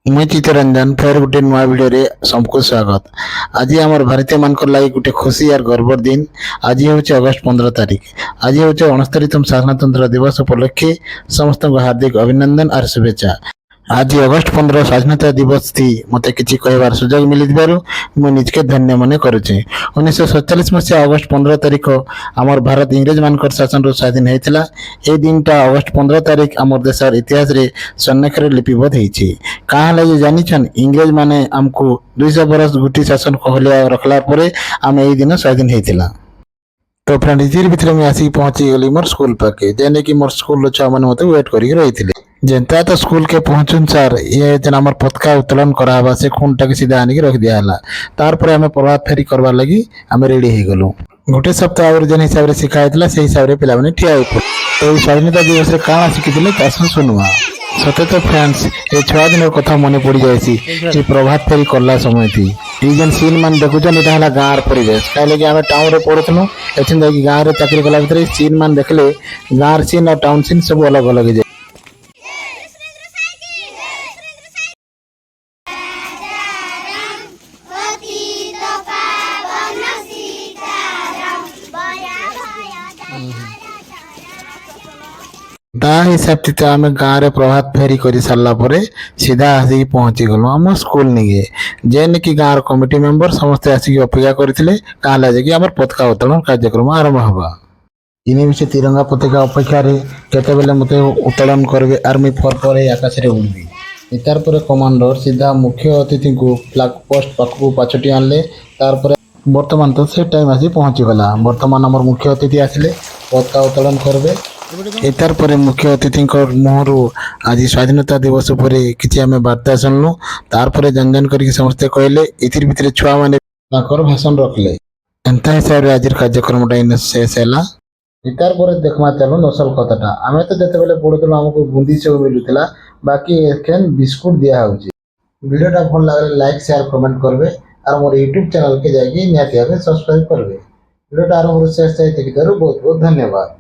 मुई चित्तरंजन फेर गोटे नुआ भिडियो सबको स्वागत। आज आम भारतीय मान लगी गोटे खुशी और गर्वर दिन। आज हूँ अगस्ट 15 तारिख। आज हूँ 69तम साधारणतंत्र दिवस उपलक्षे समस्त हार्दिक अभिनंदन और शुभेच्छा। आज अगस्ट 15 स्वाधीनता दिवस थी मते किसी कहबार सुजोग मिली मुझे निजके धन्य मन करुचे। 1947 मसीहा अगस्ट 15 तारिख आमर भारत इंग्रेज मान शासन रू स्वाधीन होता। ये दिनटा अगस्ट 15 तारिख आमर देशर इतिहास रे स्वर्णाक्षर लिपिबद्ध होती। कहाँ लगे जानिछन इंग्रेज माने आमको 200 बरस गुटी शासन कहलिया रखला परे आम ए दिन स्वाधीन होता। तो फ्रेंड इधर भितर मुझे आसिक पहुंची गली मोर स्कूल पाके जेने कि मोर स्कूल छुआ मैंने मत वेट करके रही जेनता तो स्कूल के पहुंचुन सार ये जन आम पताका उत्तोलन करावा से खूनटा के सीधा आनिक रख दियाला। तार पर आम प्रभात फेरी करवा लगी आम रेडी हो गलु। गोटे सप्ताह आगे जेन हिसाब से शिखाई से हिसाब से पिला ठिया तो स्वाधीनता दिवस में कण शिखी शुणुआ सते तो फ्रेंड्स ये छुआ दिन कथा मन पड़ जाए प्रभात फेरी करला समय थी ये जेन सीन मान देखुन यहाँ गाँव परिवेश कहीं आम टाउन में पढ़ुलु एथि गाँव में चाकरी कला भर सीन मान देखले गाँव सीन और टाउन सीन सब अलग अलग जाए। हिसाब से आम गाँव में प्रभात फेरी कर सारा सीधा आसिक पहुंची गलु आम स्कूल निके जेन कि गाँव कमिटी मेंबर समस्ते आसिक अपेक्षा करते कहाँ लगे कि आम पताका उत्तोलन कार्यक्रम आरंभ हवा। इन भी तिरंगा पताका अपेक्षा केते बेले मत उत्तोलन करेंगे आर्मी फर पर आकाश में उड़बी। इतार पर कमांडर सीधा मुख्य अतिथि को फ्लैग पोस्ट पाखक पाछटी आनले। तार बर्तमान तो से टाइम आसी पहुंची गला। बर्तमान आम मुख्य अतिथि आसिले पताका उत्तोलन करेंगे। इतार पर मुख्य अतिथि मुहर आज स्वाधीनता दिवस पर किसी आम वार्ता शुणु। तार पर जन जन कर समस्ते कहले इतिर भितर छुआ मैंने भाषण रखले एंता हिसाब से आज कार्यक्रम शेष है। इतार पर देखमा चलो नसल कथाटा आम तो जिते बेले पढ़ुलु आमको बुंदी सब मिलूला बाकी एखेन बिस्कुट दिया वीडियोटा भल लगे लाइक शेयर कमेंट करेंगे और मोर यूट्यूब चैनल के जाकि निहाती भाव सब्सक्राइब करेंगे। वीडियोटा आरंभ शेष देखिथार बहुत बहुत धन्यवाद।